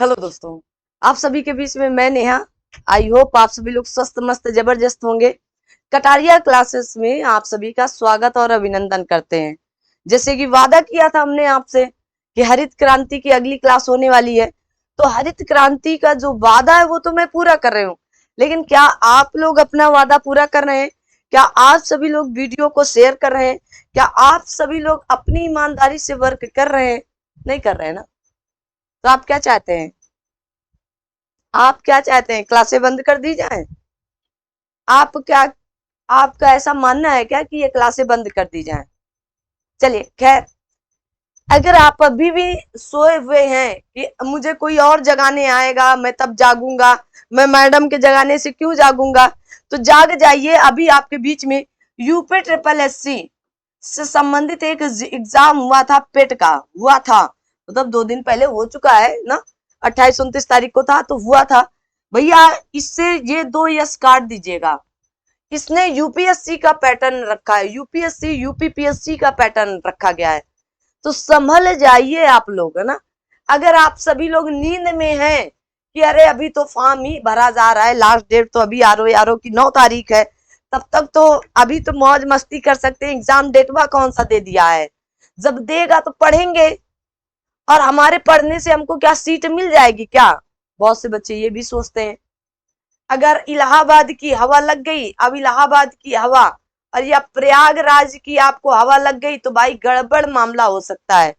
Hello दोस्तों, आप सभी के बीच में मैं नेहा। आई होप आप सभी लोग स्वस्थ मस्त जबरदस्त होंगे। कटारिया क्लासेस में आप सभी का स्वागत और अभिनंदन करते हैं। जैसे कि वादा किया था हमने आपसे कि हरित क्रांति की अगली क्लास होने वाली है, तो हरित क्रांति का जो वादा है वो तो मैं पूरा कर रही हूँ, लेकिन क्या आप लोग अपना वादा पूरा कर रहे हैं? क्या आप सभी लोग वीडियो को शेयर कर रहे हैं? क्या आप सभी लोग अपनी ईमानदारी से वर्क कर रहे हैं? नहीं कर रहे हैं ना? तो आप क्या चाहते हैं? आप क्या चाहते हैं, क्लासें बंद कर दी जाएं? आप क्या, आपका ऐसा मानना है क्या कि ये क्लासें बंद कर दी जाएं? चलिए खैर, अगर आप अभी भी सोए हुए हैं कि मुझे कोई और जगाने आएगा मैं तब जागूंगा, मैं मैडम के जगाने से क्यों जागूंगा, तो जाग जाइए। अभी आपके बीच में यूपी ट्रिपल एससी से संबंधित एक एग्जाम हुआ था, पेट का हुआ था, मतलब 2 दिन पहले हो चुका है ना, 28-29 तारीख को था, तो हुआ था भैया। इससे ये 2 यस काट दीजिएगा। इसने यूपीएससी का पैटर्न रखा है, यूपीएससी यूपीपीएससी का पैटर्न रखा गया है, तो संभल जाइए आप लोग, है ना। अगर आप सभी लोग नींद में हैं कि अरे अभी तो फॉर्म ही भरा जा रहा है, लास्ट डेट तो अभी आर ओ की 9 तारीख है, तब तक तो अभी तो मौज मस्ती कर सकते हैं, एग्जाम डेटवा कौन सा दे दिया है, जब देगा तो पढ़ेंगे। और हमारे पढ़ने से हमको क्या सीट मिल जाएगी क्या? बहुत से बच्चे ये भी सोचते हैं। अगर इलाहाबाद की हवा लग गई, अब इलाहाबाद की हवा और या प्रयागराज की आपको हवा लग गई तो भाई गड़बड़ मामला हो सकता है।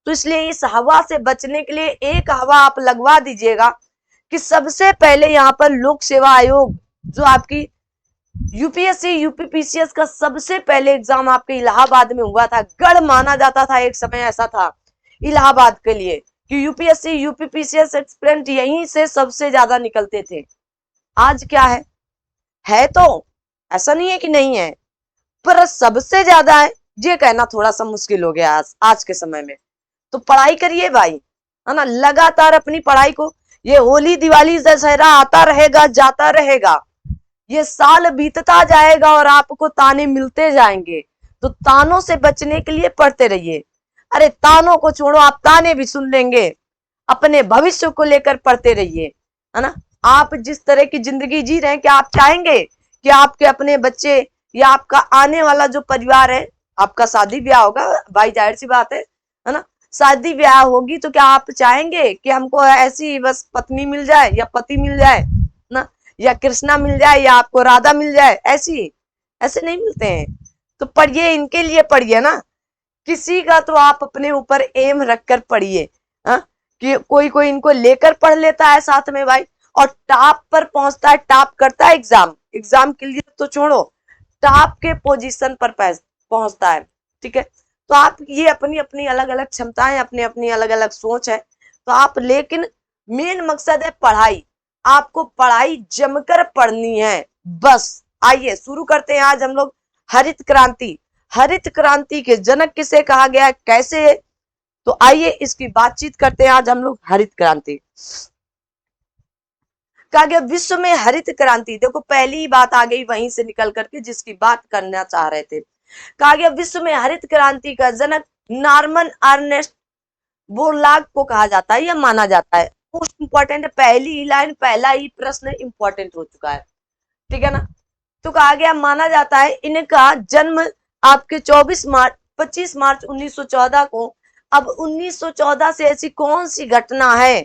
तो इसलिए इस हवा से बचने के लिए एक हवा आप लगवा दीजिएगा कि सबसे पहले यहाँ पर लोक सेवा आयोग, जो आपकी यूपीएससी यूपीपीसीएस का सबसे पहले एग्जाम आपके इलाहाबाद में हुआ था, गढ़ माना जाता था, एक समय ऐसा था इलाहाबाद के लिए कि यूपीएससी यूपीपीसीएस एक्सपेरेंट यहीं से सबसे ज्यादा निकलते थे। आज क्या है तो ऐसा नहीं है कि नहीं है, पर सबसे ज्यादा है ये कहना थोड़ा सा मुश्किल हो गया आज के समय में। तो पढ़ाई करिए भाई, है ना, लगातार अपनी पढ़ाई को। ये होली दिवाली दशहरा आता रहेगा जाता रहेगा, ये साल बीतता जाएगा और आपको ताने मिलते जाएंगे, तो तानों से बचने के लिए पढ़ते रहिए। अरे तानों को छोड़ो, आप ताने भी सुन लेंगे, अपने भविष्य को लेकर पढ़ते रहिए, है ना। आप जिस तरह की जिंदगी जी रहे हैं, क्या आप चाहेंगे कि आपके अपने बच्चे या आपका आने वाला जो परिवार है, आपका शादी ब्याह होगा भाई, जाहिर सी बात है ना, शादी ब्याह होगी, तो क्या आप चाहेंगे कि हमको ऐसी बस पत्नी मिल जाए या पति मिल जाए ना, या कृष्णा मिल जाए या आपको राधा मिल जाए? ऐसी ऐसे नहीं मिलते हैं। तो पढ़िए, इनके लिए पढ़िए ना। किसी का तो आप अपने ऊपर एम रखकर पढ़िए, हाँ, कि कोई कोई इनको लेकर पढ़ लेता है साथ में भाई, और टॉप पर पहुंचता है, टॉप करता है एग्जाम, एग्जाम के लिए तो छोड़ो, टॉप के पोजीशन पर पहुंचता है। ठीक है, तो आप ये अपनी अपनी अलग अलग क्षमताएं, अपनी अपनी अलग अलग सोच है, तो आप, लेकिन मेन मकसद है पढ़ाई। आपको पढ़ाई जमकर पढ़नी है बस। आइए शुरू करते हैं आज हम लोग हरित क्रांति। हरित क्रांति के जनक किसे कहा गया है, कैसे है, तो आइए इसकी बातचीत करते हैं आज हम लोग। हरित क्रांति कहा गया विश्व में हरित क्रांति, देखो पहली ही बात आ गई वहीं से निकल करके जिसकी बात करना चाह रहे थे। कहा गया विश्व में हरित क्रांति का जनक नॉर्मन अर्नेस्ट बोरलाग को कहा जाता है या माना जाता है। मोस्ट इंपॉर्टेंट है, पहली ही लाइन, पहला ही प्रश्न इंपॉर्टेंट हो चुका है, ठीक है ना। तो कहा गया, माना जाता है इनका जन्म आपके 25 मार्च 1914 को। अब 1914 से ऐसी कौन सी घटना है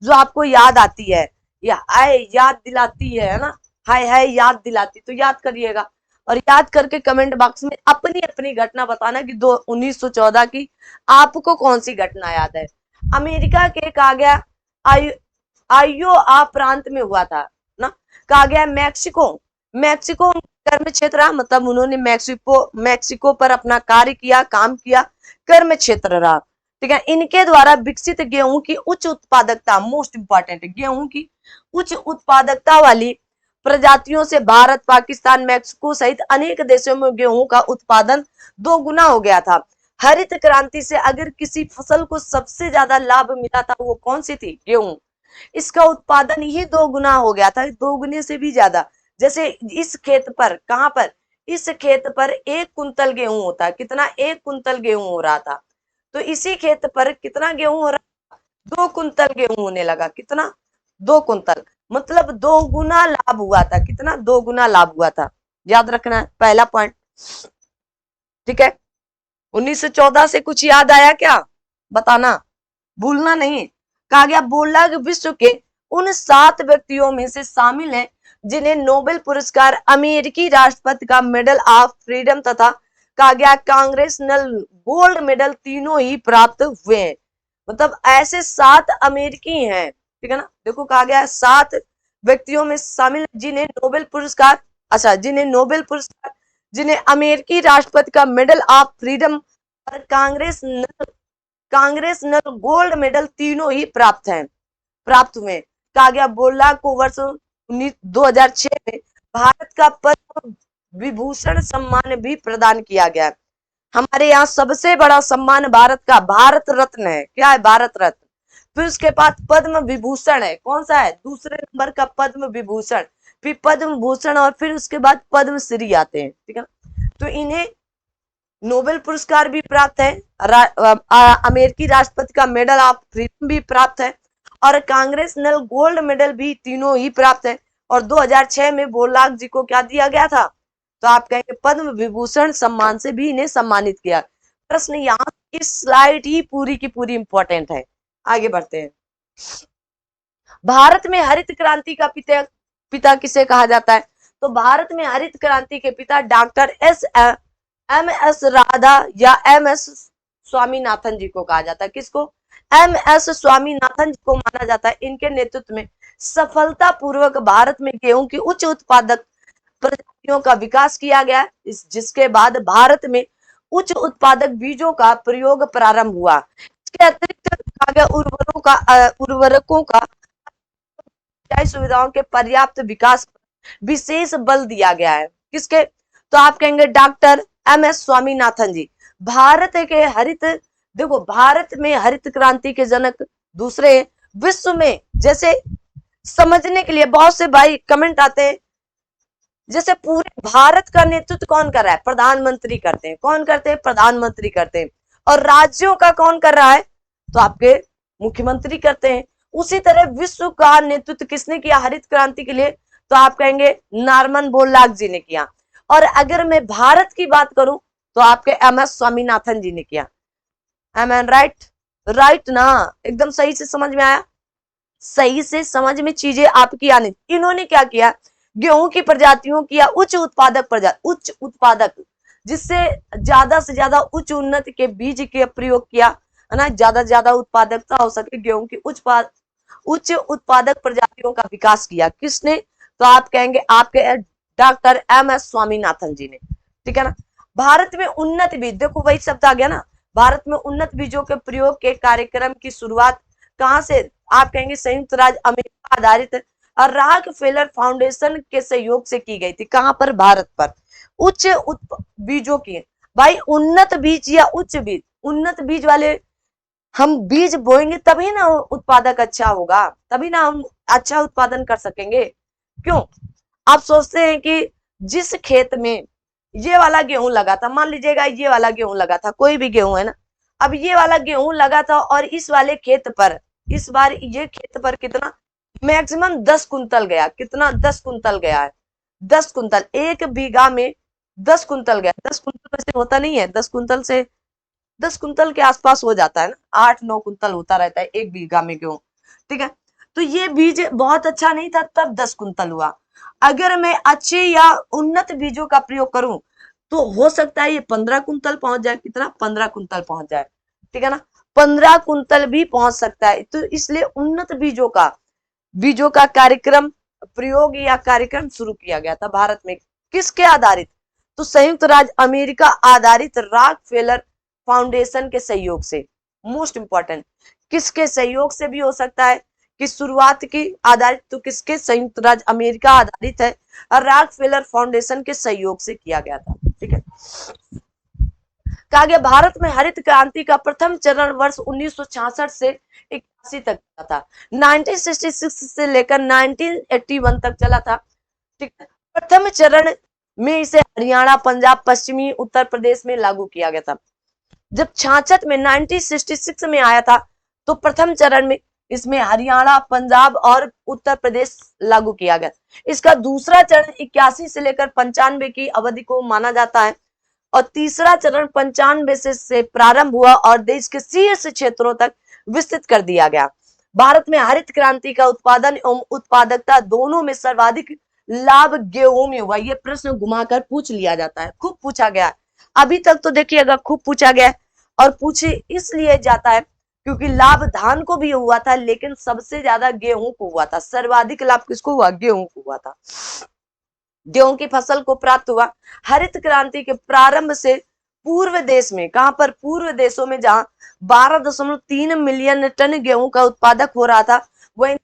जो आपको याद आती है या आए याद दिलाती है ना, हाय हाय याद दिलाती, तो याद करिएगा और याद करके कमेंट बॉक्स में अपनी अपनी घटना बताना कि 1914 की आपको कौन सी घटना याद है। अमेरिका के कहा गया आयोवा प्रांत में हुआ था ना। कहा गया मैक्सिको, मैक्सिको कर्म क्षेत्र रहा, मतलब उन्होंने मैक्सिको पर अपना कार्य किया, काम किया, कर्म क्षेत्र रहा, ठीक है। इनके द्वारा विकसित गेहूं की उच्च उत्पादकता, मोस्ट इंपॉर्टेंट, गेहूं की उच्च उत्पादकता वाली प्रजातियों से भारत, पाकिस्तान, मैक्सिको सहित अनेक देशों में गेहूं का उत्पादन 2 गुना हो गया था। हरित क्रांति से अगर किसी फसल को सबसे ज्यादा लाभ मिला था वो कौन सी थी? गेहूं। इसका उत्पादन ही 2 गुना हो गया था, 2 गुने से भी ज्यादा। जैसे इस खेत पर, कहां पर, इस खेत पर 1 कुंतल गेहूं होता है, कितना? 1 कुंतल गेहूं हो रहा था, तो इसी खेत पर कितना गेहूं हो रहा, 2 कुंतल गेहूं होने लगा। कितना? 2 कुंतल, मतलब 2 गुना लाभ हुआ था। कितना? 2 गुना लाभ हुआ था। याद रखना है पहला पॉइंट। ठीक है, 1914 से कुछ याद आया क्या? बताना, भूलना नहीं। कहा गया बोलाग विश्व के उन 7 व्यक्तियों में से शामिल हैं जिन्हें नोबेल पुरस्कार, अमेरिकी राष्ट्रपति का मेडल ऑफ फ्रीडम तथा कहा गया कांग्रेसनल गोल्ड मेडल तीनों ही प्राप्त हुए हैं। मतलब ऐसे 7 अमेरिकी हैं, ठीक है ना। देखो कहा गया 7 व्यक्तियों में शामिल जिन्हें नोबेल पुरस्कार, अच्छा जिन्हें नोबेल पुरस्कार, जिन्हें अमेरिकी राष्ट्रपति का मेडल ऑफ फ्रीडम और कांग्रेसनल गोल्ड मेडल तीनों ही प्राप्त हुए। कहा गया बोला को वर्ष 2006 में भारत का पद्म विभूषण सम्मान भी प्रदान किया गया। हमारे यहाँ सबसे बड़ा सम्मान भारत का भारत रत्न है। क्या है? भारत रत्न। फिर उसके बाद पद्म विभूषण है। कौन सा है? दूसरे नंबर का पद्म विभूषण, फिर पद्म भूषण और फिर उसके बाद पद्म श्री आते हैं। ठीक है, तो इन्हें नोबेल पुरस्कार भी प्राप्त है, अमेरिकी राष्ट्रपति का मेडल ऑफ फ्रीडम भी प्राप्त है और कांग्रेसनल गोल्ड मेडल भी तीनों ही प्राप्त है। और 2006 में बोलाग जी को क्या दिया गया था? तो आप कहेंगे पद्म विभूषण सम्मान से भी इन्हें सम्मानित किया। प्रश्न यहाँ की स्लाइड ही पूरी की पूरी इंपॉर्टेंट है। आगे बढ़ते हैं। भारत में हरित क्रांति का पिता किसे कहा जाता है? तो भारत में हरित क्रांति के पिता डॉक्टर एम एस राधा या एम एस स्वामीनाथन जी को कहा जाता है। किसको? एम एस स्वामीनाथन जी को माना जाता है। इनके नेतृत्व में सफलता पूर्वक भारत में गेहूं की उच्च उत्पादक प्रजातियों का विकास किया गया, जिसके बाद भारत में उच्च उत्पादक बीजों का प्रयोग प्रारंभ हुआ। इसके अतिरिक्त उर्वरकों का सुविधाओं के पर्याप्त विकास पर विशेष बल दिया गया है। किसके? तो आप कहेंगे डॉक्टर एम एस स्वामीनाथन जी। भारत के हरित, देखो भारत में हरित क्रांति के जनक दूसरे विश्व में, जैसे समझने के लिए बहुत से भाई कमेंट आते हैं, जैसे पूरे भारत का नेतृत्व कौन कर रहा है? प्रधानमंत्री करते हैं। कौन करते हैं? प्रधानमंत्री करते हैं। और राज्यों का कौन कर रहा है? तो आपके मुख्यमंत्री करते हैं। उसी तरह विश्व का नेतृत्व किसने किया हरित क्रांति के लिए? तो आप कहेंगे नॉर्मन बोरलॉग जी ने किया। और अगर मैं भारत की बात करूं तो आपके एम एस स्वामीनाथन जी ने किया। M N right? राइट ना? एकदम सही से समझ में आया? सही से समझ में चीजें आपकी आनी। इन्होंने क्या किया? गेहूं की प्रजातियों की या उच्च उत्पादक जिससे ज्यादा से ज्यादा उच्च उन्नति के बीज के प्रयोग किया, है ना, ज्यादा से ज्यादा उत्पादकता हो सके गेहूं की उच्च उत्पादक प्रजातियों का विकास किया। किसने? तो आप कहेंगे आपके डॉक्टर एम एस स्वामीनाथन जी ने। ठीक है ना। भारत में उन्नत बीज, देखो वही शब्द आ गया ना, भारत में उन्नत बीजों के प्रयोग के कार्यक्रम की शुरुआत कहां से? आप कहेंगे संयुक्त राज्य अमेरिका आधारित राक फेलर फाउंडेशन के सहयोग से की गई थी। कहां पर? भारत पर। उच्च बीजों की, भाई उन्नत बीज या उच्च बीज, उन्नत बीज वाले हम बीज बोएंगे तभी ना उत्पादक अच्छा होगा, तभी ना हम अच्छा उत्पादन कर सकेंगे। क्यों? आप सोचते हैं कि जिस खेत में ये वाला गेहूं लगा था, मान लीजिएगा ये वाला गेहूं लगा था, कोई भी गेहूं है ना, अब ये वाला गेहूं लगा था और इस वाले खेत पर इस बार ये खेत पर कितना मैक्सिमम 10 कुंतल गया। कितना? 10 कुंतल गया है। 10 कुंतल एक बीघा में 10 कुंतल गया। 10 कुंतल से होता नहीं है, 10 कुंतल से 10 कुंतल के आसपास हो जाता है ना, 8-9 कुंतल होता रहता है एक बीघा में गेहूं। ठीक है, तो ये बीज बहुत अच्छा नहीं था तब 10 कुंतल हुआ। अगर मैं अच्छे या उन्नत बीजों का प्रयोग करूं तो हो सकता है ये 15 कुंतल पहुंच जाए। कितना? 15 कुंतल पहुंच जाए। ठीक है ना, 15 कुंतल भी पहुंच सकता है। तो इसलिए उन्नत बीजों का कार्यक्रम प्रयोग या कार्यक्रम शुरू किया गया था भारत में। किसके आधारित? तो संयुक्त राज्य अमेरिका आधारित रॉक फेलर फाउंडेशन के सहयोग से। मोस्ट इंपॉर्टेंट, किसके सहयोग से भी हो सकता है कि शुरुआत की आधारित, तो किसके? संयुक्त राज्य अमेरिका आधारित है और रॉक फेलर फाउंडेशन के सहयोग से किया गया था। ठीक है, कहा गया भारत में हरित क्रांति का प्रथम चरण वर्ष 1966 से 81 तक था। 1966 से लेकर 1981 तक चला था। ठीक है, प्रथम चरण में इसे हरियाणा, पंजाब, पश्चिमी उत्तर प्रदेश में लागू किया गया था। जब 66 में 1966 में आया था तो प्रथम चरण में इसमें हरियाणा, पंजाब और उत्तर प्रदेश लागू किया गया। इसका दूसरा चरण 81 से लेकर 95 की अवधि को माना जाता है और तीसरा चरण 95 से प्रारंभ हुआ और देश के शीर्ष क्षेत्रों तक विस्तृत कर दिया गया। भारत में हरित क्रांति का उत्पादन एवं उत्पादकता दोनों में सर्वाधिक लाभ गेहूं में हुआ। ये प्रश्न घुमाकर पूछ लिया जाता है, खूब पूछा गया है। अभी तक तो देखिएगा खूब पूछा गया है और पूछे इसलिए जाता है क्योंकि लाभ धान को भी हुआ था, लेकिन सबसे ज्यादा गेहूं को हुआ था। सर्वाधिक लाभ किसको हुआ? गेहूं को हुआ था। गेहूं की फसल को प्राप्त हुआ। हरित क्रांति के प्रारंभ से पूर्व देश में, कहां पर? पूर्व देशों में, जहां 12.3 मिलियन टन गेहूं का उत्पादक हो रहा था, वहीं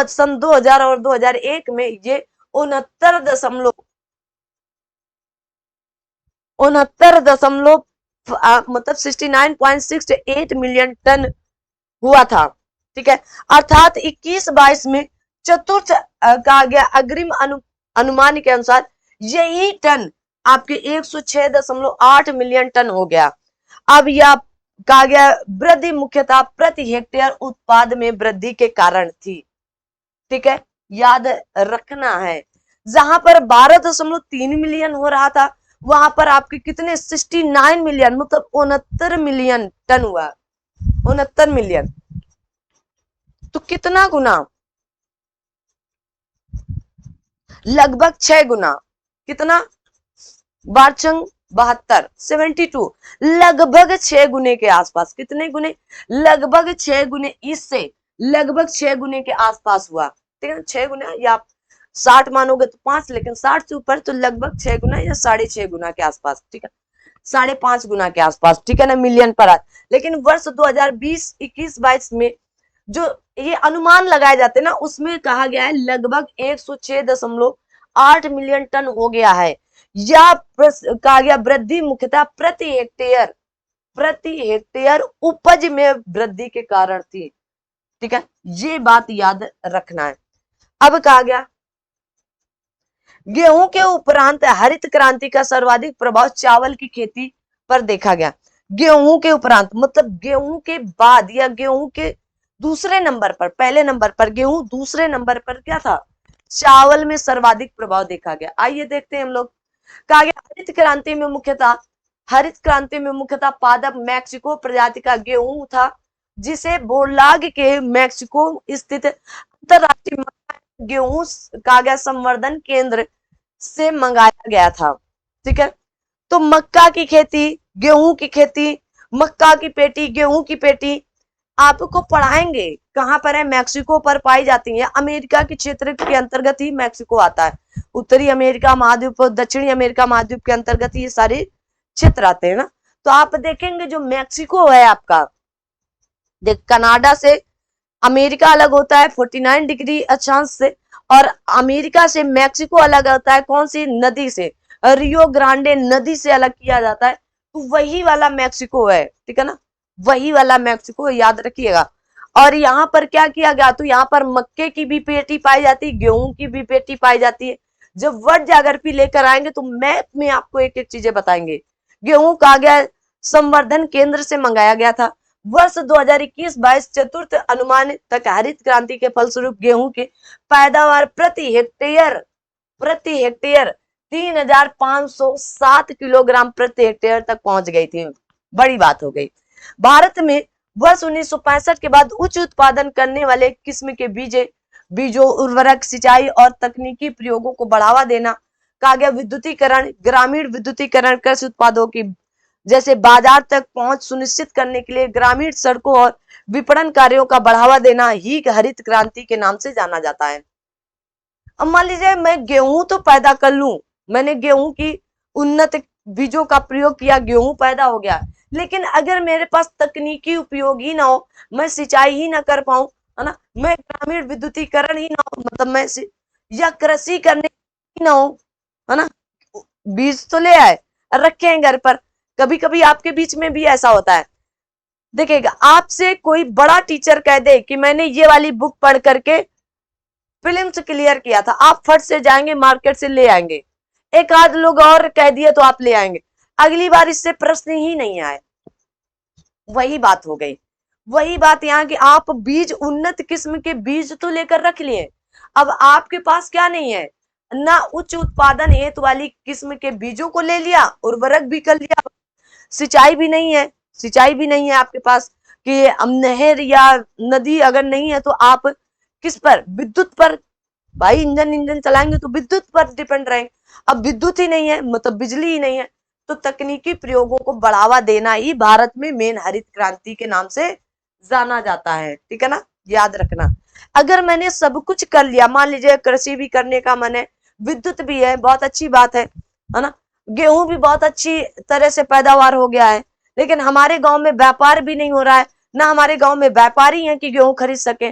सन 2000 और 2001 में ये 69.68 मिलियन टन हुआ था। ठीक है, अर्थात 21-22 में चतुर्थ कहा गया अग्रिम अनुमान के अनुसार यही टन आपके 106.8 मिलियन टन हो गया। अब यह कहा गया वृद्धि मुख्यतः प्रति हेक्टेयर उत्पाद में वृद्धि के कारण थी। ठीक है, याद रखना है, जहां पर 12.3 मिलियन हो रहा था, वहां पर आपके कितने? 69 मिलियन, मतलब 69 मिलियन टन हुआ। 69 मिलियन, तो कितना गुना? लगभग 6 गुना। कितना? 72, लगभग 6 गुने के आसपास। कितने गुने? लगभग 6 गुने। इससे लगभग 6 गुने के आसपास हुआ। ठीक है, 6 गुना, या 60 मानोगे तो 5, लेकिन 60 से ऊपर तो लगभग 6 गुना या 6.5 गुना के आसपास। ठीक है, 5.5 गुना के आसपास। ठीक है ना, मिलियन पर आज। लेकिन वर्ष 2020, 21-22 में जो ये अनुमान लगाए जाते हैं ना, उसमें कहा गया है लगभग 106.8 मिलियन टन हो गया है। या कहा गया वृद्धि मुख्यतः प्रति हेक्टेयर उपज में वृद्धि के कारण थी। ठीक है, ये बात याद रखना है। अब कहा गया गेहूं के उपरांत हरित क्रांति का सर्वाधिक प्रभाव चावल की खेती पर देखा गया। गेहूं के उपरांत मतलब गेहूं के बाद या गेहूं के दूसरे नंबर पर, पहले नंबर पर गेहूं, दूसरे नंबर पर क्या था? चावल में सर्वाधिक प्रभाव देखा गया। आइए देखते हैं हम लोग। कहा गया हरित क्रांति में मुख्यतः पादप मैक्सिको प्रजाति का गेहूं था, जिसे बोरलाग के मैक्सिको स्थित अंतरराष्ट्रीय गेहूं कहा गया संवर्धन केंद्र से मंगाया गया था। ठीक है, तो मक्का की खेती, गेहूं की खेती, मक्का की पेटी, गेहूं की पेटी आपको पढ़ाएंगे। कहां पर है? मैक्सिको पर पाई जाती है। अमेरिका के क्षेत्र के अंतर्गत ही मैक्सिको आता है। उत्तरी अमेरिका महाद्वीप और दक्षिणी अमेरिका महाद्वीप के अंतर्गत ये सारे क्षेत्र आते हैं ना। तो आप देखेंगे जो मैक्सिको है आपका, देख कनाडा से अमेरिका अलग होता है 49 डिग्री अक्षांश से, और अमेरिका से मैक्सिको अलग होता है कौन सी? नदी से, रियो ग्रांडे नदी से अलग किया जाता है। तो वही वाला मैक्सिको है। ठीक है ना, वही वाला मैक्सिको, याद रखिएगा। और यहाँ पर क्या किया गया? तो यहाँ पर मक्के की भी पेटी पाई जाती है, गेहूं की भी पेटी पाई जाती है। जब वर्ड जागृति लेकर आएंगे तो मैप में आपको एक एक चीजें बताएंगे। गेहूं कहा गया संवर्धन केंद्र से मंगाया गया था। वर्ष 2021-22 चतुर्थ अनुमान तक हरित क्रांति के फलस्वरूप गेहूं की पैदावार प्रति हेक्टेयर 3,507 किलोग्राम प्रति हेक्टेयर तक पहुंच गई थी। बड़ी बात हो गई। भारत में वर्ष 1965 के बाद उच्च उत्पादन करने वाले किस्म के बीजों, उर्वरक, सिंचाई और तकनीकी प्रयोगों को बढ़ावा देना। कहा गया विद्युतीकरण, ग्रामीण विद्युतीकरण, कृषि उत्पादों की जैसे बाजार तक पहुंच सुनिश्चित करने के लिए ग्रामीण सड़कों और विपणन कार्यों का बढ़ावा देना ही हरित क्रांति के नाम से जाना जाता है। अब मान लीजिए मैं गेहूं तो पैदा कर लूं, मैंने गेहूं की उन्नत बीजों का प्रयोग किया, गेहूं पैदा हो गया, लेकिन अगर मेरे पास तकनीकी उपयोग ही ना हो, मैं सिंचाई ही ना कर पाऊं, है ना, मैं ग्रामीण विद्युतीकरण ही ना हो, मतलब मैं या कृषि करने ही ना हो, है ना, बीज तो ले आए रखे हैं घर पर। कभी कभी आपके बीच में भी ऐसा होता है, देखिएगा आपसे कोई बड़ा टीचर कह दे कि मैंने ये वाली बुक पढ़ करके प्रीलिम्स क्लियर किया था, आप फट से जाएंगे मार्केट से ले आएंगे। एक आध लोग और कह दिए तो आप ले आएंगे, अगली बार इससे प्रश्न ही नहीं आए। वही बात हो गई, वही बात यहाँ की, आप बीज उन्नत किस्म के बीज तो लेकर रख लिए, अब आपके पास क्या नहीं है ना, उच्च उत्पादन हेतु वाली किस्म के बीजों को ले लिया, उर्वरक भी कर लिया, सिंचाई भी नहीं है, सिंचाई भी नहीं है आपके पास कि नहर या नदी अगर नहीं है तो आप किस पर, विद्युत पर, भाई इंजन इंजन चलाएंगे तो विद्युत पर डिपेंड रहेंगे। अब विद्युत ही नहीं है, मतलब बिजली ही नहीं है, तो तकनीकी प्रयोगों को बढ़ावा देना ही भारत में मेन हरित क्रांति के नाम से जाना जाता है, ठीक है ना, याद रखना। अगर मैंने सब कुछ कर लिया, मान लीजिए कृषि भी करने का मन है, विद्युत भी है, बहुत अच्छी बात है ना, गेहूं भी बहुत अच्छी तरह से पैदावार हो गया है, लेकिन हमारे गांव में व्यापार भी नहीं हो रहा है, ना हमारे गांव में व्यापारी हैं कि गेहूं खरीद सके,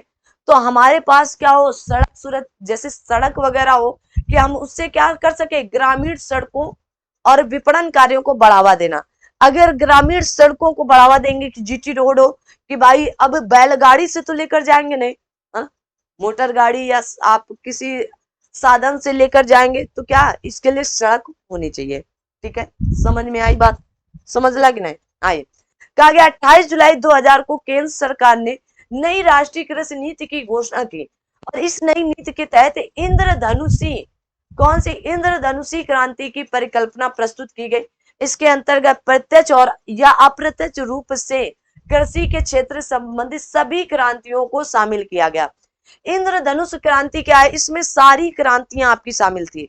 तो हमारे पास क्या हो, सड़क सूरत जैसे सड़क वगैरह हो कि हम उससे क्या कर सके, ग्रामीण सड़कों और विपणन कार्यों को बढ़ावा देना। अगर ग्रामीण सड़कों को बढ़ावा देंगे कि जीटी रोड हो, कि भाई अब बैलगाड़ी से तो लेकर जाएंगे नहीं, हा? मोटर गाड़ी या आप किसी साधन से लेकर जाएंगे, तो क्या इसके लिए सड़क होनी चाहिए, ठीक है, समझ में आई बात, समझ लग नहीं आइए। कहा गया 28 जुलाई 2000 को केंद्र सरकार ने नई राष्ट्रीय कृषि नीति की घोषणा की, और इस नई नीति के तहत इंद्रधनुषी, कौन सी, इंद्रधनुषी क्रांति की परिकल्पना प्रस्तुत की गई। इसके अंतर्गत प्रत्यक्ष और या अप्रत्यक्ष रूप से कृषि के क्षेत्र संबंधित सभी क्रांतियों को शामिल किया गया। इंद्रधनुष क्रांति क्या है, इसमें सारी क्रांतियां आपकी शामिल थी,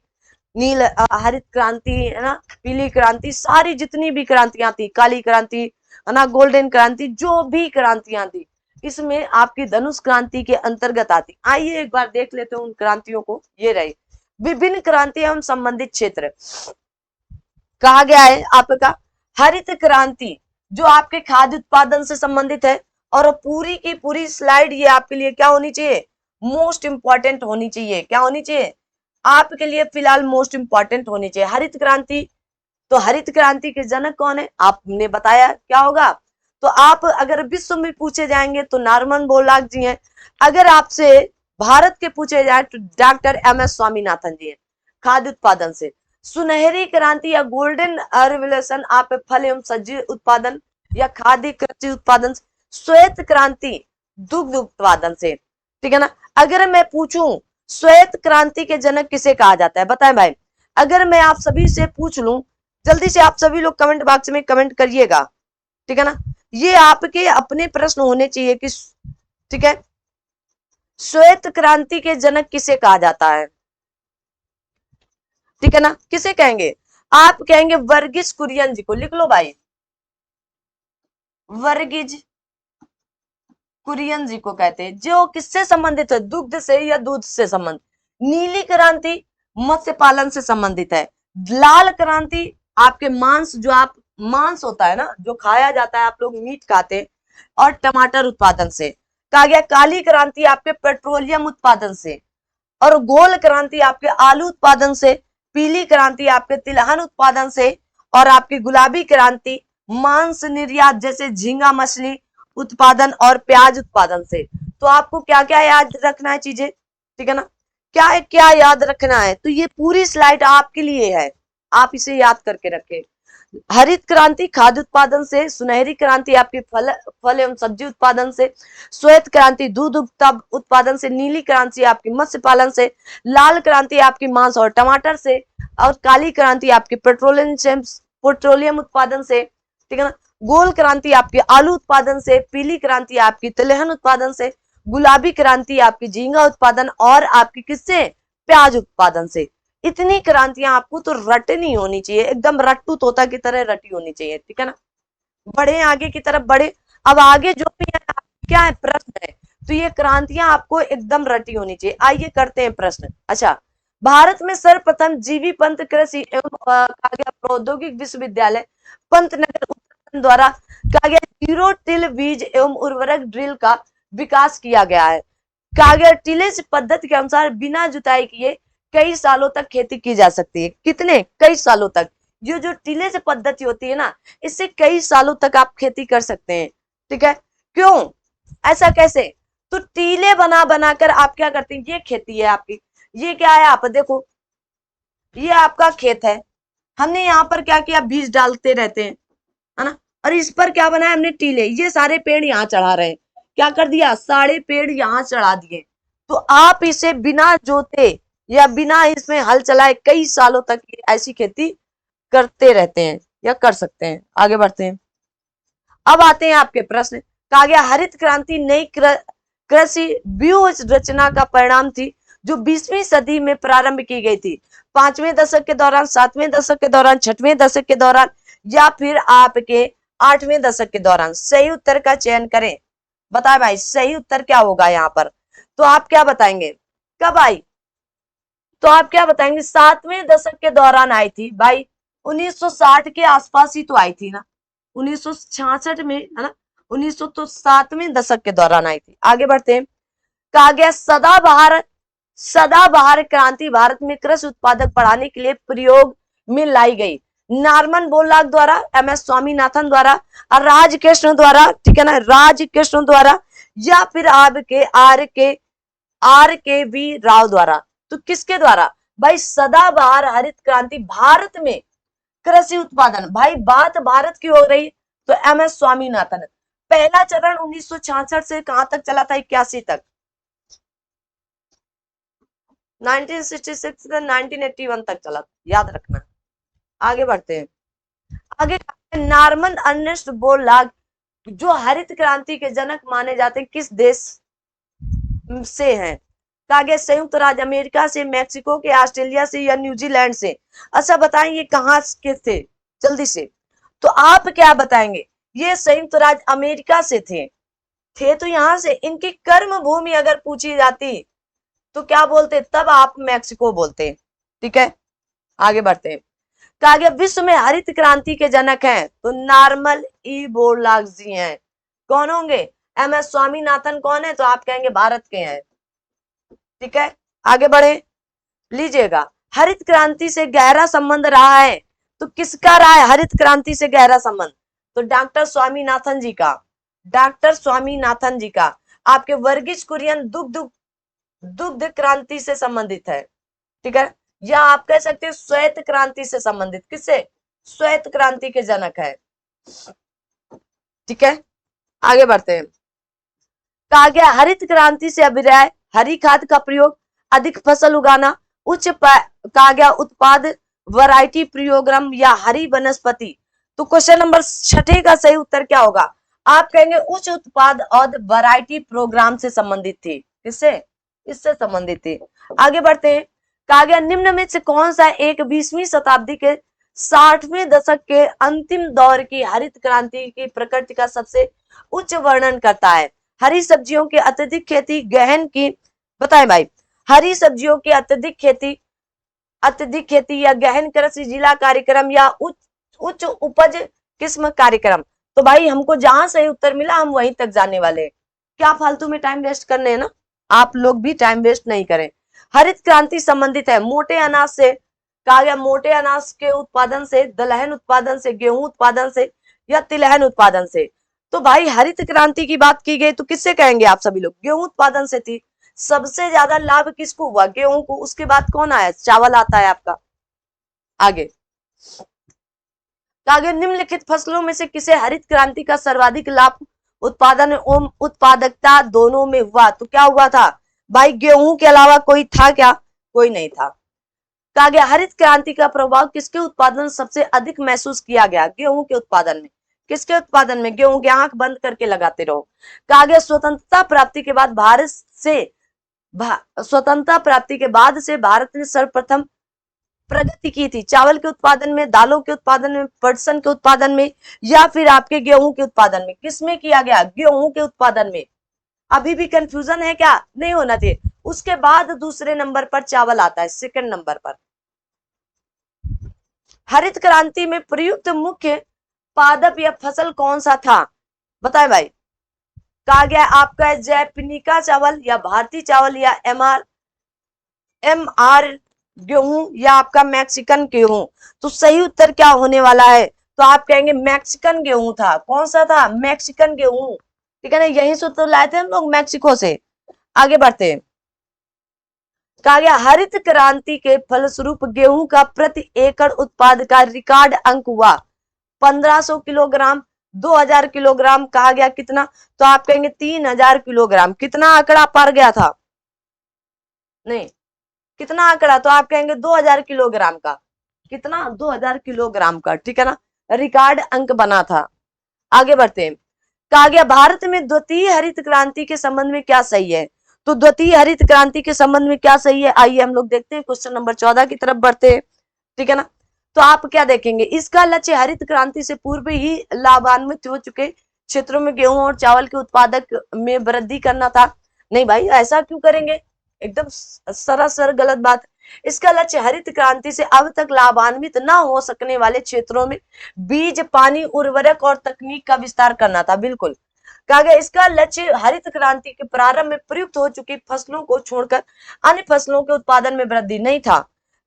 नील हरित क्रांति है ना, पीली क्रांति, सारी जितनी भी क्रांतियां थी, काली क्रांति है ना, गोल्डन क्रांति, जो भी क्रांतियां थी इसमें आपकी धनुष क्रांति के अंतर्गत आती। आइए एक बार देख लेते हैं उन क्रांतियों को, ये रही विभिन्न क्रांति एवं संबंधित क्षेत्र। कहा गया है आपका हरित क्रांति जो आपके खाद्य उत्पादन से संबंधित है, और पूरी की पूरी स्लाइड ये आपके लिए क्या होनी चाहिए, मोस्ट इंपॉर्टेंट होनी चाहिए, क्या होनी चाहिए आपके लिए फिलहाल मोस्ट इंपॉर्टेंट होनी चाहिए। हरित क्रांति, तो हरित क्रांति के जनक कौन है, आपने बताया क्या होगा, तो आप अगर विश्व में पूछे जाएंगे तो नॉर्मन बोरलॉग जी हैं, अगर आपसे भारत के पूछे जाए तो डॉक्टर एम.एस. स्वामीनाथन जी हैं, खाद्य उत्पादन से। सुनहरी क्रांति या गोल्डन रेवोल्यूशन आप फल एवं सब्जी उत्पादन या खाद्य कृषि उत्पादन, श्वेत क्रांति दुग्ध उत्पादन से, ठीक है ना। अगर मैं पूछूं श्वेत क्रांति के जनक किसे कहा जाता है, बताएं भाई, अगर मैं आप सभी से पूछ लूं, जल्दी से आप सभी लोग कमेंट बॉक्स में कमेंट करिएगा, ठीक है ना, ये आपके अपने प्रश्न होने चाहिए कि, ठीक है, श्वेत क्रांति के जनक किसे कहा जाता है, ठीक है ना, किसे कहेंगे, आप कहेंगे वर्गीज कुरियन जी को, लिख लो भाई, वर्गीज कुरियन जी को कहते हैं, जो किससे संबंधित है, दुग्ध से या दूध से संबंधित। नीली क्रांति मत्स्य पालन से संबंधित है। लाल क्रांति आपके मांस, जो आप मांस होता है ना जो खाया जाता है, आप लोग मीट खाते हैं, और टमाटर उत्पादन से। कहा गया काली क्रांति आपके पेट्रोलियम उत्पादन से, और गोल क्रांति आपके आलू उत्पादन से, पीली क्रांति आपके तिलहन उत्पादन से, और आपकी गुलाबी क्रांति मांस निर्यात जैसे झींगा मछली उत्पादन और प्याज उत्पादन से। तो आपको क्या क्या याद रखना है चीजें, ठीक है ना, क्या क्या याद रखना है, तो ये पूरी स्लाइड आपके लिए है, आप इसे याद करके रखें। हरित क्रांति खाद्य उत्पादन से, सुनहरी क्रांति आपके फल एवं सब्जी उत्पादन से, श्वेत क्रांति दूध उत्पादन से, नीली क्रांति आपकी मत्स्य पालन से, लाल क्रांति आपकी मांस और टमाटर से, और काली क्रांति आपकी पेट्रोलियम उत्पादन से, ठीक है ना, गोल क्रांति आपकी आलू उत्पादन से, पीली क्रांति आपकी तिलहन उत्पादन से, गुलाबी क्रांति आपकी झींगा उत्पादन, और आपकी किससे, प्याज उत्पादन से। इतनी क्रांतियां आपको तो रटनी होनी चाहिए, एकदम रट्टू तोता की तरह रटी होनी चाहिए, ठीक है ना। बढ़े आगे की तरफ बढ़े, अब आगे जो भी है क्या है, प्रश्न है, तो ये क्रांतियां आपको एकदम रटी होनी चाहिए। आइए करते हैं प्रश्न। अच्छा, भारत में सर्वप्रथम जीवी पंत कृषि एवं प्रौद्योगिक विश्वविद्यालय पंतनगर उत्तराखंड द्वारा कहा गया जीरो टिल बीज एवं उर्वरक ड्रिल का विकास किया गया है। कहा गया टिलेज पद्धति के अनुसार बिना जुताई किए कई सालों तक खेती की जा सकती है। कितने, कई सालों तक। ये जो टिलेज पद्धति होती है ना, इससे कई सालों तक आप खेती कर सकते हैं, ठीक है। क्यों, ऐसा कैसे, तो टीले बना बनाकर आप क्या करते हैं, ये खेती है आपकी, ये क्या है, आप देखो ये आपका खेत है, हमने यहाँ पर क्या किया, बीज डालते रहते हैं, है ना, और इस पर क्या बनाया हमने, टीले। ये सारे पेड़ यहाँ चढ़ा रहे हैं, क्या कर दिया, सारे पेड़ यहाँ चढ़ा दिए। तो आप इसे बिना जोते या बिना इसमें हल चलाए कई सालों तक ऐसी खेती करते रहते हैं या कर सकते हैं। आगे बढ़ते हैं। अब आते हैं आपके प्रश्न। कहा गया हरित क्रांति नई कृषि व्यूह रचना का परिणाम थी जो 20वीं सदी में प्रारंभ की गई थी। 5वें दशक के दौरान, 7वें दशक के दौरान, 6वें दशक के दौरान, या फिर आपके 8वें दशक के दौरान। सही उत्तर का चयन करें। बताए भाई सही उत्तर क्या होगा यहाँ पर। तो आप क्या बताएंगे, कब आई, तो आप क्या बताएंगे, 7वें दशक के दौरान आई थी भाई। 1960 के आसपास ही तो आई थी ना, 1966 में, है ना। 1900 तो 7वें दशक के दौरान आई थी। आगे बढ़ते हैं। कहा गया सदाबहार क्रांति भारत में कृषि उत्पादक बढ़ाने के लिए प्रयोग में लाई गई। नॉर्मन बोरलॉग द्वारा, MS स्वामीनाथन द्वारा, और राजकृष्ण द्वारा, ठीक है ना, राजकृष्ण द्वारा, या फिर आपके RKV राव द्वारा। तो किसके द्वारा भाई, सदाबहार हरित क्रांति भारत में कृषि उत्पादन, भाई बात भारत की हो रही, तो MS स्वामीनाथन। पहला चरण 1966 से कहां तक चला था, 81 तक, 1966 से 1981 तक चला, याद रखना। आगे बढ़ते हैं। आगे नॉर्मन अर्नेस्ट बोरलॉग जो हरित क्रांति के जनक माने जाते हैं, किस देश से हैं। कहा गया संयुक्त राज्य अमेरिका से, मैक्सिको के, ऑस्ट्रेलिया से, या न्यूजीलैंड से। अच्छा बताएं ये कहां के थे, जल्दी से। तो आप क्या बताएंगे, ये संयुक्त राज्य अमेरिका से थे तो यहां से। इनकी कर्म भूमि अगर पूछी जाती तो क्या बोलते, तब आप मैक्सिको बोलते। ठीक है, आगे बढ़ते हैं। कहा गया विश्व में हरित क्रांति के जनक हैं, तो नॉर्मन बोरलॉग जी हैं। कौन होंगे, MS स्वामीनाथन कौन है, तो आप कहेंगे भारत के हैं। ठीक है, आगे बढ़े, लीजिएगा। हरित क्रांति से गहरा संबंध रहा है, तो किसका रहा है हरित क्रांति से गहरा संबंध, तो डॉक्टर स्वामीनाथन जी का, डॉक्टर स्वामीनाथन जी का। आपके वर्गीज कुरियन दुग्ध क्रांति से संबंधित है। ठीक है, या आप कह सकते हैं श्वेत क्रांति से संबंधित, किससे, श्वेत क्रांति के जनक है। ठीक है, आगे बढ़ते हैं। कहा गया हरित क्रांति से अभिप्राय हरी खाद का प्रयोग, अधिक फसल उगाना, कहा गया उत्पाद वैरायटी प्रोग्राम, या हरी वनस्पति। तो क्वेश्चन नंबर 6 का सही उत्तर क्या होगा, आप कहेंगे उच्च उत्पाद और वैरायटी प्रोग्राम से संबंधित थी। किससे, इससे संबंधित थी। आगे बढ़ते हैं। कहा गया निम्न में से कौन सा एक 20वीं शताब्दी के 60वें दशक के अंतिम दौर की हरित क्रांति की प्रकृति का सबसे उच्च वर्णन करता है। हरी सब्जियों की अत्यधिक खेती, गहन की, बताएं भाई, हरी सब्जियों की अत्यधिक खेती या गहन कृषि जिला कार्यक्रम, या उच्च उपज किस्म कार्यक्रम। तो भाई हमको जहां सही उत्तर मिला हम वहीं तक जाने वाले, क्या फालतू में टाइम वेस्ट करने हैं ना, आप लोग भी टाइम वेस्ट नहीं करें। हरित क्रांति संबंधित है मोटे अनाज से, कहा गया मोटे अनाज के उत्पादन से, दलहन उत्पादन से, गेहूं उत्पादन से, या तिलहन उत्पादन से। तो भाई हरित क्रांति की बात की गई तो किससे कहेंगे आप सभी लोग, गेहूं उत्पादन से थी। सबसे ज्यादा लाभ किसको हुआ, गेहूं को। उसके बाद कौन आया, चावल आता है आपका। आगे निम्नलिखित फसलों में से किसे हरित क्रांति का सर्वाधिक लाभ उत्पादन एवं उत्पादकता दोनों में हुआ, तो क्या हुआ था भाई, गेहूं के अलावा कोई था क्या, कोई नहीं था। कहा गया हरित क्रांति का प्रभाव किसके उत्पादन सबसे अधिक महसूस किया गया, गेहूं के उत्पादन में। किसके उत्पादन में, गेहूं की आंख बंद करके लगाते रहो। कहा गया स्वतंत्रता प्राप्ति के बाद भारत ने सर्वप्रथम प्रगति की थी, चावल के उत्पादन में, दालों के उत्पादन में, पटसन के उत्पादन में, या फिर आपके गेहूं के उत्पादन में। किसमें किया गया, गेहूं के उत्पादन में। अभी भी कंफ्यूजन है क्या, नहीं होना चाहिए। उसके बाद दूसरे नंबर पर चावल आता है, सेकंड नंबर पर। हरित क्रांति में प्रयुक्त मुख्य पादप या फसल कौन सा था, बताए भाई। कहा गया आपका जैपनिका चावल, या भारतीय चावल, या MR गेहूं, या आपका मैक्सिकन गेहूं। तो सही उत्तर क्या होने वाला है, तो आप कहेंगे मैक्सिकन गेहूं था। कौन सा था, मैक्सिकन गेहूं। ठीक है ना, यही से तो लाए थे हम लोग मैक्सिको से। आगे बढ़ते हैं। कहा गया हरित क्रांति के फलस्वरूप गेहूं का प्रति एकड़ उत्पाद का रिकॉर्ड अंक हुआ 1500 किलोग्राम, 2000 किलोग्राम कहा गया, कितना, तो आप कहेंगे 3000 किलोग्राम। कितना आंकड़ा पर गया था, नहीं, कितना आंकड़ा, तो आप कहेंगे 2000 किलोग्राम का, कितना, 2000 किलोग्राम का, ठीक है ना, रिकॉर्ड अंक बना था। आगे बढ़ते हैं। कहा गया भारत में द्वितीय हरित क्रांति के संबंध में क्या सही है, तो द्वितीय हरित क्रांति के संबंध में क्या सही है, आइए हम लोग देखते हैं, क्वेश्चन नंबर 14 की तरफ बढ़ते हैं, ठीक है ना। तो आप क्या देखेंगे, इसका लक्ष्य हरित क्रांति से पूर्व ही लाभान्वित हो चुके क्षेत्रों में गेहूं और चावल के उत्पादक में वृद्धि करना था। नहीं भाई, ऐसा क्यों करेंगे, एकदम सरासर गलत बात। इसका लक्ष्य हरित क्रांति से अब तक लाभान्वित न हो सकने वाले क्षेत्रों में बीज, पानी, उर्वरक और तकनीक का विस्तार करना था। बिल्कुल, कहा गया इसका लक्ष्य हरित क्रांति के प्रारंभ में प्रयुक्त हो चुकी फसलों को छोड़कर अन्य फसलों के उत्पादन में वृद्धि नहीं था।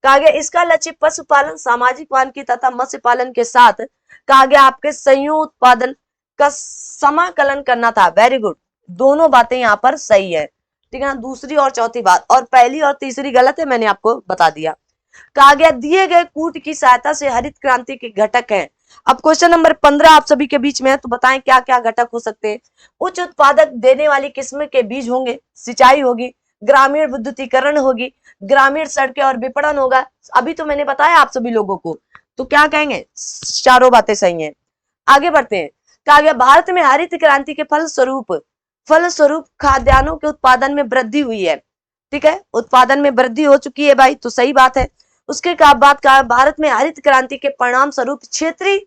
कहा गया इसका लक्ष्य पशुपालन, सामाजिक वानिकी तथा मत्स्य पालन के साथ कहा गया आपके संयुक्त उत्पादन का समाकलन करना था। वेरी गुड, दोनों बातें यहाँ पर सही है, ठीक है ना, दूसरी और चौथी बात, और पहली और तीसरी गलत है, मैंने आपको बता दिया। कहा गया दिए गए कूट की सहायता से हरित क्रांति के घटक हैं। अब क्वेश्चन नंबर 15 आप सभी के बीच में है, तो बताएं क्या क्या घटक हो सकते हैं। उच्च उत्पादक देने वाली किस्म के बीज होंगे, सिंचाई होगी, ग्रामीण विद्युतीकरण होगी, ग्रामीण सड़कें और विपणन होगा। अभी तो मैंने बताया आप सभी लोगों को, तो क्या कहेंगे, चारों बातें सही हैं। आगे बढ़ते हैं। कहा गया भारत में हरित क्रांति के फलस्वरूप खाद्यान्नों के उत्पादन में वृद्धि हुई है, ठीक है, उत्पादन में वृद्धि हो चुकी है भाई, तो सही बात है। उसके बाद कहा भारत में हरित क्रांति के परिणाम स्वरूप क्षेत्रीय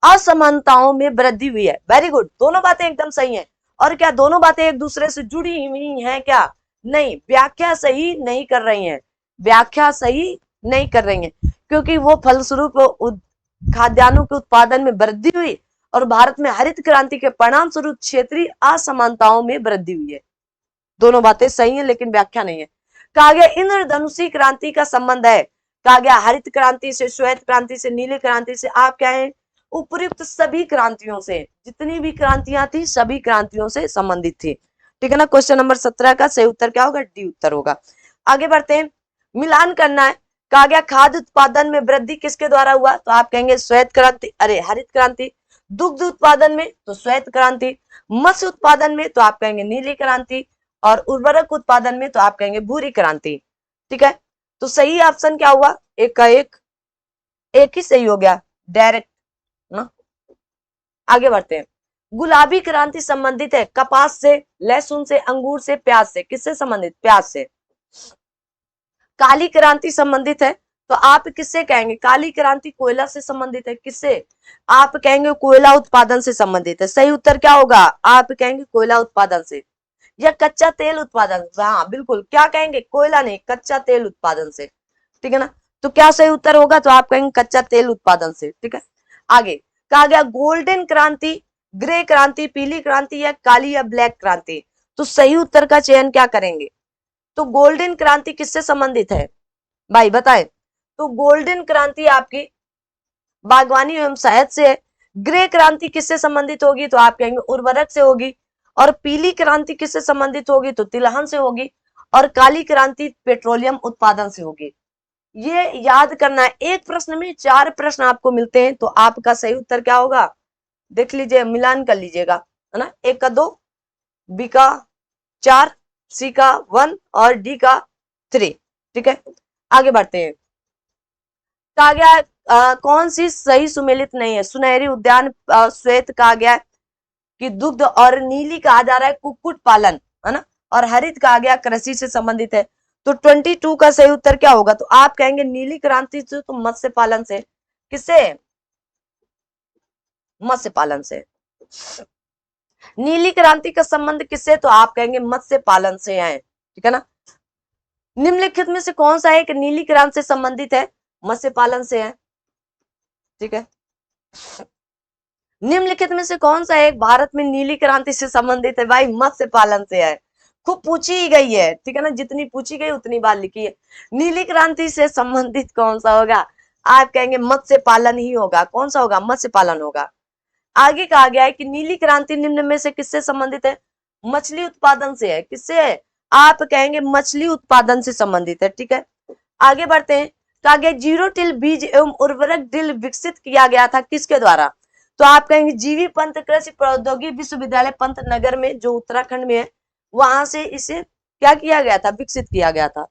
असमानताओं में वृद्धि हुई है। वेरी गुड, दोनों बातें एकदम सही हैं। और क्या दोनों बातें एक दूसरे से जुड़ी हुई हैं क्या, नहीं, व्याख्या सही नहीं कर रही हैं, व्याख्या सही नहीं कर रही हैं, क्योंकि वो फलस्वरूप खाद्यान्नों के उत्पादन में वृद्धि हुई और भारत में हरित क्रांति के परिणाम स्वरूप क्षेत्रीय असमानताओं में वृद्धि हुई है। दोनों बातें सही है लेकिन व्याख्या नहीं है। कहा गया इंद्रधनुषी क्रांति का संबंध है। कहा गया हरित क्रांति से, श्वेत क्रांति से, नीली क्रांति से, आप क्या है, उपयुक्त सभी क्रांतियों से, जितनी भी क्रांतियां थी सभी क्रांतियों से संबंधित थी, ठीक है ना। क्वेश्चन नंबर 17 का सही उत्तर क्या होगा, डी उत्तर होगा। आगे बढ़ते हैं, मिलान करना है। कहा गया खाद्य उत्पादन में वृद्धि किसके द्वारा हुआ, तो आप कहेंगे श्वेत क्रांति, अरे हरित क्रांति। दुग्ध उत्पादन में तो श्वेत क्रांति, मत्स्य उत्पादन में तो आप कहेंगे नीली क्रांति, और उर्वरक उत्पादन में तो आप कहेंगे भूरी क्रांति, ठीक है। तो सही ऑप्शन क्या हुआ, एक का एक ही सही हो गया डायरेक्ट ना। आगे बढ़ते हैं। गुलाबी क्रांति संबंधित है कपास से, लहसुन से, अंगूर से, प्याज से, किससे संबंधित, प्याज से। काली क्रांति संबंधित है, तो आप किससे कहेंगे, काली क्रांति कोयला से संबंधित है, किससे, आप कहेंगे कोयला उत्पादन से संबंधित है। सही उत्तर क्या होगा, आप कहेंगे कोयला उत्पादन से, या कच्चा तेल उत्पादन, हाँ बिल्कुल, क्या कहेंगे, कोयला नहीं, कच्चा तेल उत्पादन से, ठीक है ना। तो क्या सही उत्तर होगा, तो आप कहेंगे कच्चा तेल उत्पादन से, ठीक है। आगे कहा गया गोल्डन क्रांति, ग्रे क्रांति, पीली क्रांति, या काली या ब्लैक क्रांति। तो सही उत्तर का चयन क्या करेंगे, तो गोल्डन क्रांति किससे संबंधित है भाई बताएं, तो गोल्डन क्रांति आपकी बागवानी एवं शहद से है। ग्रे क्रांति किससे संबंधित होगी, तो आप कहेंगे उर्वरक से होगी। और पीली क्रांति किससे संबंधित होगी, तो तिलहन से होगी। और काली क्रांति पेट्रोलियम उत्पादन से होगी। ये याद करना है, एक प्रश्न में 4 प्रश्न आपको मिलते हैं, तो आपका सही उत्तर क्या होगा, देख लीजिए, मिलान कर लीजिएगा, है ना। ए का 2, बी का 4, सी का 1 और डी का 3, ठीक है। आगे बढ़ते हैं। कहा गया कौन सी सही सुमेलित नहीं है, सुनहरी उद्यान श्वेत कहा गया है कि दुग्ध, और नीली कहा जा रहा है कुक्कुट पालन, है ना, और हरित कहा गया कृषि से संबंधित है। तो 22 का सही उत्तर क्या होगा, तो आप कहेंगे नीली क्रांति से, तो मत्स्य पालन से, किससे, मत्स्य पालन से। नीली क्रांति का संबंध किससे, तो आप कहेंगे मत्स्य पालन से है, ठीक है ना। निम्नलिखित में से कौन सा एक नीली क्रांति से संबंधित है, मत्स्य पालन से है, ठीक है। निम्नलिखित में से कौन सा एक भारत में नीली क्रांति से संबंधित है, भाई मत्स्य पालन से है, खूब पूछी ही गई है, ठीक है ना, जितनी पूछी गई उतनी बार लिखी है। नीली क्रांति से संबंधित कौन सा होगा, आप कहेंगे मत्स्य पालन ही होगा, कौन सा होगा, मत्स्य पालन होगा। आगे कहा गया है कि नीली क्रांति निम्न में से किससे संबंधित है, मछली उत्पादन से है, किससे है, आप कहेंगे मछली उत्पादन से संबंधित है, ठीक है। आगे बढ़ते हैं। कहा गया जीरो टिल बीज एवं उर्वरक ड्रिल विकसित किया गया था किसके द्वारा, तो आप कहेंगे जीवी पंत कृषि प्रौद्योगिकी विश्वविद्यालय पंतनगर में, जो उत्तराखंड में है, वहां से इसे क्या किया गया था, विकसित किया गया था।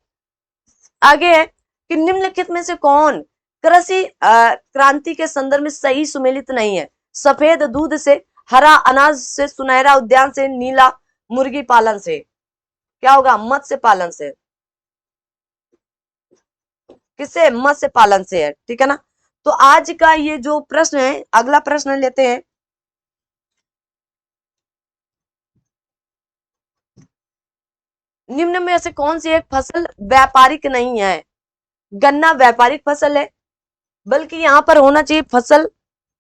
आगे है कि निम्नलिखित में से कौन कृषि क्रांति के संदर्भ में सही सुमेलित नहीं है। सफेद दूध से, हरा अनाज से, सुनहरा उद्यान से, नीला मुर्गी पालन से। क्या होगा, मत्स्य पालन से। किससे, मत्स्य पालन से है, ठीक है ना। तो आज का ये जो प्रश्न है, अगला प्रश्न लेते हैं। निम्न में से कौन सी एक फसल व्यापारिक नहीं है। गन्ना व्यापारिक फसल है, बल्कि यहाँ पर होना चाहिए फसल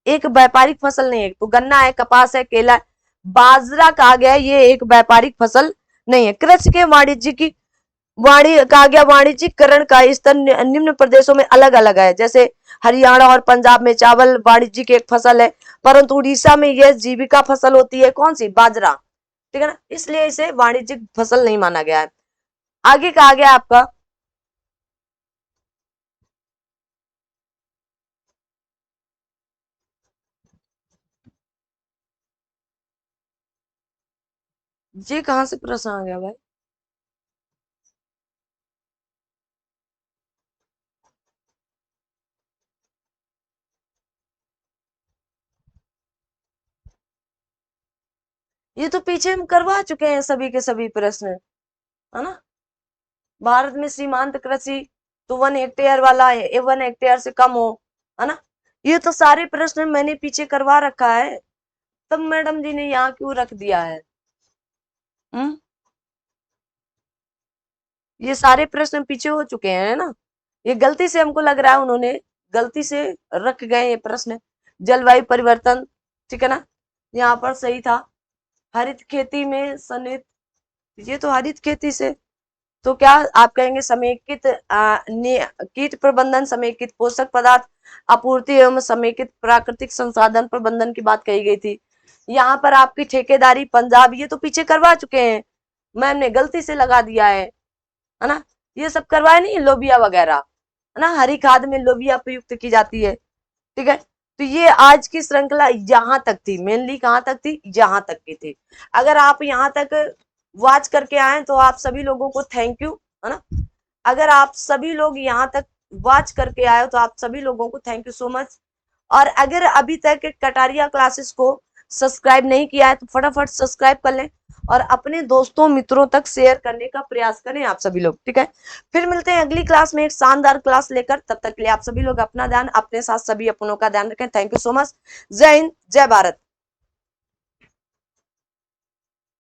एक व्यापारिक फसल नहीं है। तो गन्ना है, कपास है, केला है, बाजरा कहा गया है, ये एक व्यापारिक फसल नहीं है। कृषि के कहा गया वाणिज्यिकरण का स्तर निम्न प्रदेशों में अलग अलग है। जैसे हरियाणा और पंजाब में चावल वाणिज्यिक एक फसल है, परंतु उड़ीसा में यह जीविका फसल होती है। कौन सी, बाजरा, ठीक है ना, इसलिए इसे वाणिज्यिक फसल नहीं माना गया है। आगे कहा गया आपका, ये कहां से प्रश्न आ गया भाई। ये तो पीछे हम करवा चुके हैं सभी के सभी प्रश्न, है ना। भारत में सीमांत कृषि तो 1 हेक्टेयर वाला है, 1 हेक्टेयर से कम हो, है ना। ये तो सारे प्रश्न मैंने पीछे करवा रखा है, तब मैडम जी ने यहाँ क्यों रख दिया है। हम्म, ये सारे प्रश्न पीछे हो चुके हैं, है ना। ये गलती से हमको लग रहा है उन्होंने गलती से रख गए ये प्रश्न। जलवायु परिवर्तन, ठीक है ना, यहाँ पर सही था। हरित खेती में सनित, ये तो हरित खेती से, तो क्या आप कहेंगे समेकित कीट प्रबंधन, समेकित पोषक पदार्थ आपूर्ति एवं समेकित प्राकृतिक संसाधन प्रबंधन की बात कही गई थी। यहाँ पर आपकी ठेकेदारी पंजाब, ये तो पीछे करवा चुके हैं, मैम ने गलती से लगा दिया है ना। ये सब करवाए नहीं, लोबिया वगैरह, है ना, हरी खाद में लोबिया प्रयुक्त की जाती है, ठीक है। तो ये आज की श्रृंखला यहाँ तक थी, मेनली कहाँ तक थी, यहाँ तक की थी। अगर आप यहाँ तक वॉच करके आए तो आप सभी लोगों को थैंक यू, है ना। अगर आप सभी लोग यहाँ तक वॉच करके आए तो आप सभी लोगों को थैंक यू सो मच। और अगर अभी तक कटारिया क्लासेस को सब्सक्राइब नहीं किया है तो फटाफट सब्सक्राइब कर लें और अपने दोस्तों मित्रों तक शेयर करने का प्रयास करें आप सभी लोग, ठीक है। फिर मिलते हैं अगली क्लास में एक शानदार क्लास लेकर, तब तक के लिए आप सभी लोग अपना ध्यान, अपने साथ सभी अपनों का ध्यान रखें। Thank you so much. जय हिंद, जय भारत।